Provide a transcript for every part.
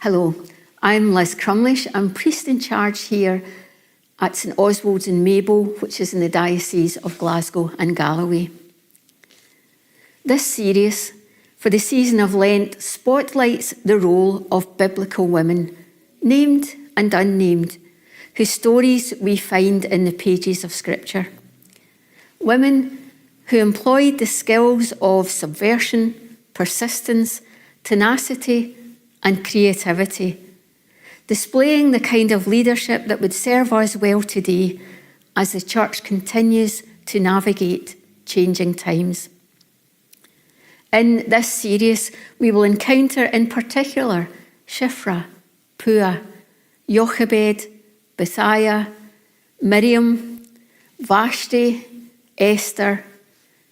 Hello, I'm Liz Crumlish. I'm priest in charge here at St Oswald's in Maybole, which is in the Diocese of Glasgow and Galloway. This series, for the season of Lent, spotlights the role of biblical women, named and unnamed, whose stories we find in the pages of Scripture. Women who employed the skills of subversion, persistence, tenacity, and creativity, displaying the kind of leadership that would serve us well today as the Church continues to navigate changing times. In this series, we will encounter in particular Shiphrah, Puah, Jochebed, Bethany, Miriam, Vashti, Esther,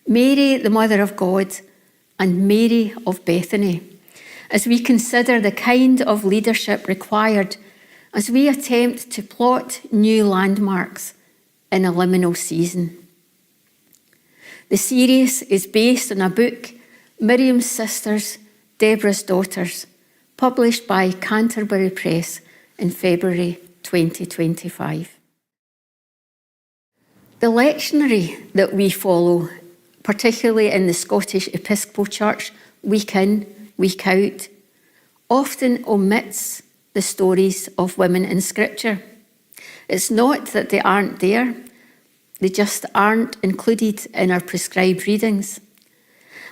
Mary, the Mother of God, and Mary of Bethany, as we consider the kind of leadership required as we attempt to plot new landmarks in a liminal season. The series is based on a book, Miriam's Sisters, Deborah's Daughters, published by Canterbury Press in February 2025. The lectionary that we follow, particularly in the Scottish Episcopal Church, week in, week out, often omits the stories of women in Scripture. It's not that they aren't there, they just aren't included in our prescribed readings.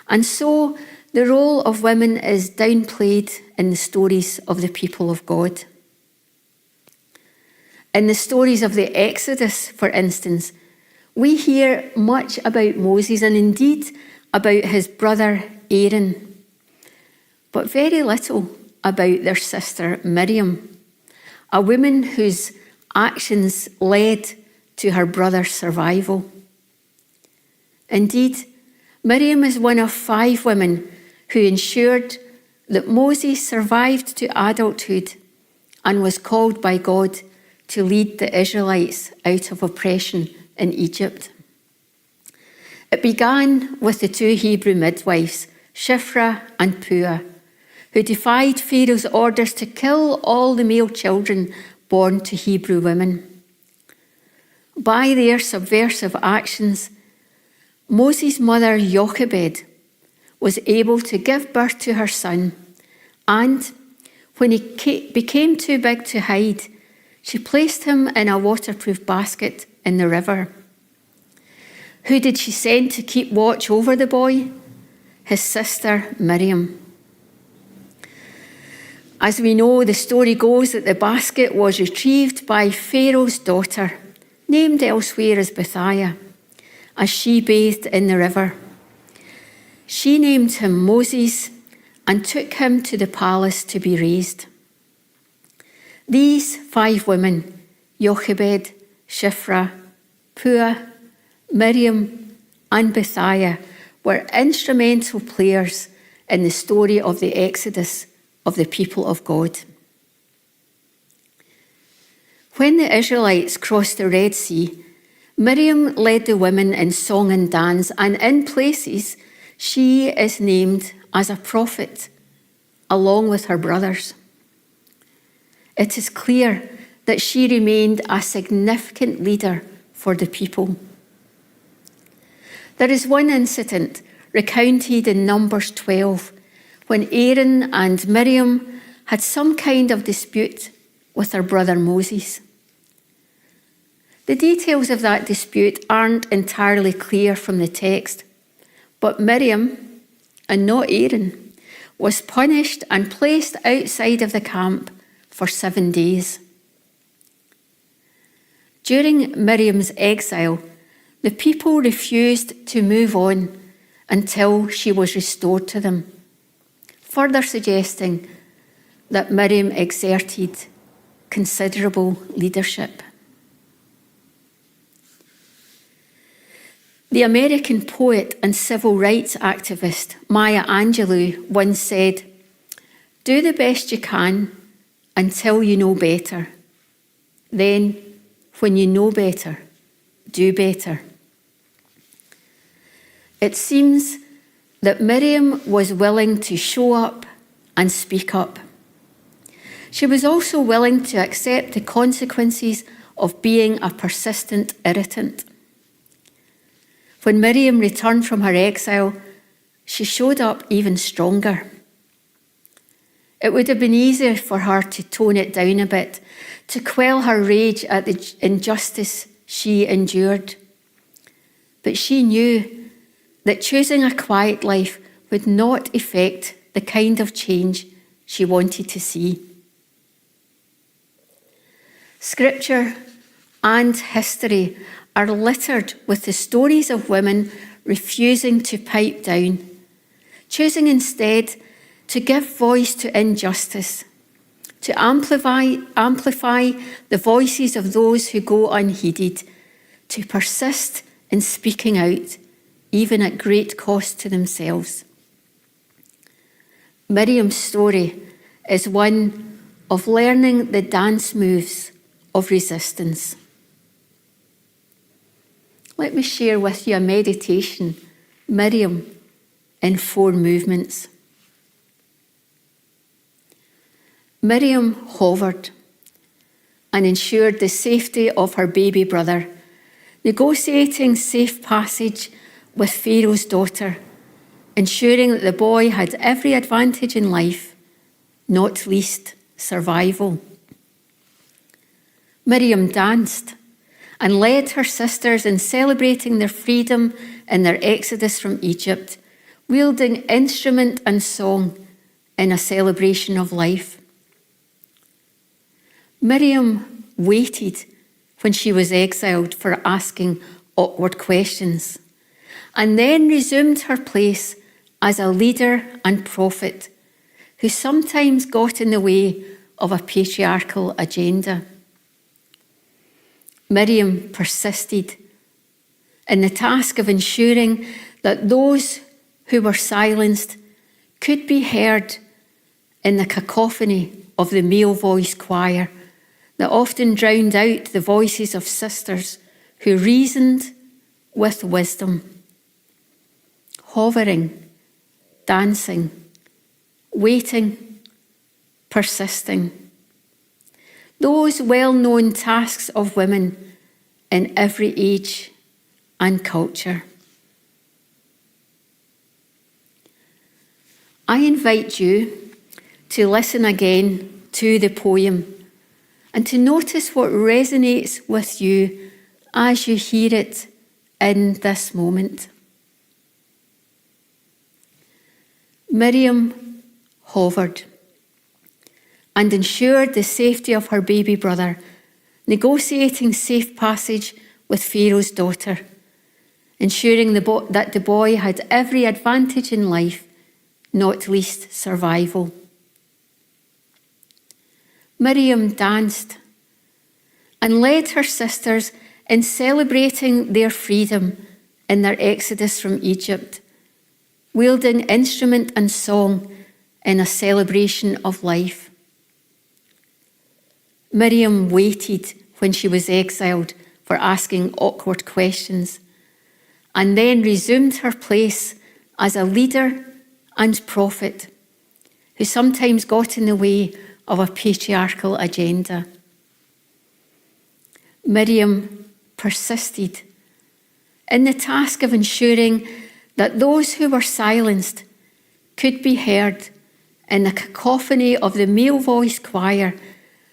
And so the role of women is downplayed in the stories of the people of God. In the stories of the Exodus, for instance, we hear much about Moses and indeed about his brother Aaron, but very little about their sister Miriam, a woman whose actions led to her brother's survival. Indeed, Miriam is one of 5 women who ensured that Moses survived to adulthood and was called by God to lead the Israelites out of oppression in Egypt. It began with the 2 Hebrew midwives, Shiphrah and Puah, who defied Pharaoh's orders to kill all the male children born to Hebrew women. By their subversive actions, Moses' mother Jochebed was able to give birth to her son, and when he became too big to hide, she placed him in a waterproof basket in the river. Who did she send to keep watch over the boy? His sister Miriam. As we know, the story goes that the basket was retrieved by Pharaoh's daughter, named elsewhere as Bethany, as she bathed in the river. She named him Moses and took him to the palace to be raised. These 5 women, Jochebed, Shiphrah, Puah, Miriam, and Bethany, were instrumental players in the story of the Exodus of the people of God. When the Israelites crossed the Red Sea, Miriam led the women in song and dance, and in places she is named as a prophet, along with her brothers. It is clear that she remained a significant leader for the people. There is one incident recounted in Numbers 12 when Aaron and Miriam had some kind of dispute with their brother Moses. The details of that dispute aren't entirely clear from the text, but Miriam, and not Aaron, was punished and placed outside of the camp for 7 days. During Miriam's exile, the people refused to move on until she was restored to them, further suggesting that Miriam exerted considerable leadership. The American poet and civil rights activist Maya Angelou once said, "Do the best you can until you know better. Then, when you know better, do better." It seems that Miriam was willing to show up and speak up. She was also willing to accept the consequences of being a persistent irritant. When Miriam returned from her exile, she showed up even stronger. It would have been easier for her to tone it down a bit, to quell her rage at the injustice she endured. But she knew that choosing a quiet life would not effect the kind of change she wanted to see. Scripture and history are littered with the stories of women refusing to pipe down, choosing instead to give voice to injustice, to amplify the voices of those who go unheeded, to persist in speaking out, even at great cost to themselves. Miriam's story is one of learning the dance moves of resistance. Let me share with you a meditation, Miriam, in 4 movements. Miriam hovered and ensured the safety of her baby brother, negotiating safe passage with Pharaoh's daughter, ensuring that the boy had every advantage in life, not least survival. Miriam danced and led her sisters in celebrating their freedom and their exodus from Egypt, wielding instrument and song in a celebration of life. Miriam waited when she was exiled for asking awkward questions, and then resumed her place as a leader and prophet who sometimes got in the way of a patriarchal agenda. Miriam persisted in the task of ensuring that those who were silenced could be heard in the cacophony of the male voice choir that often drowned out the voices of sisters who reasoned with wisdom. Hovering, dancing, waiting, persisting. Those well-known tasks of women in every age and culture. I invite you to listen again to the poem and to notice what resonates with you as you hear it in this moment. Miriam hovered and ensured the safety of her baby brother, negotiating safe passage with Pharaoh's daughter, ensuring that the boy had every advantage in life, not least survival. Miriam danced and led her sisters in celebrating their freedom in their exodus from Egypt, wielding instrument and song in a celebration of life. Miriam waited when she was exiled for asking awkward questions, and then resumed her place as a leader and prophet who sometimes got in the way of a patriarchal agenda. Miriam persisted in the task of ensuring that those who were silenced could be heard in the cacophony of the male voice choir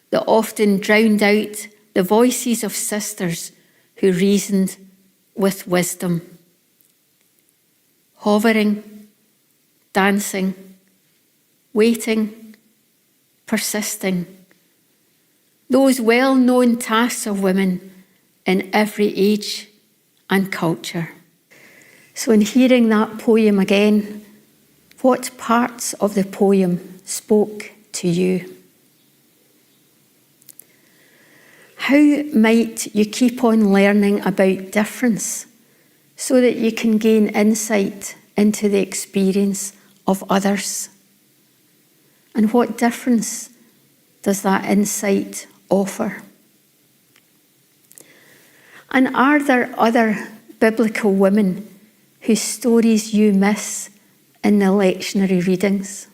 that often drowned out the voices of sisters who reasoned with wisdom. Hovering, dancing, waiting, persisting. Those well-known tasks of women in every age and culture. So in hearing that poem again, what parts of the poem spoke to you? How might you keep on learning about difference so that you can gain insight into the experience of others? And what difference does that insight offer? And are there other biblical women whose stories you miss in the lectionary readings?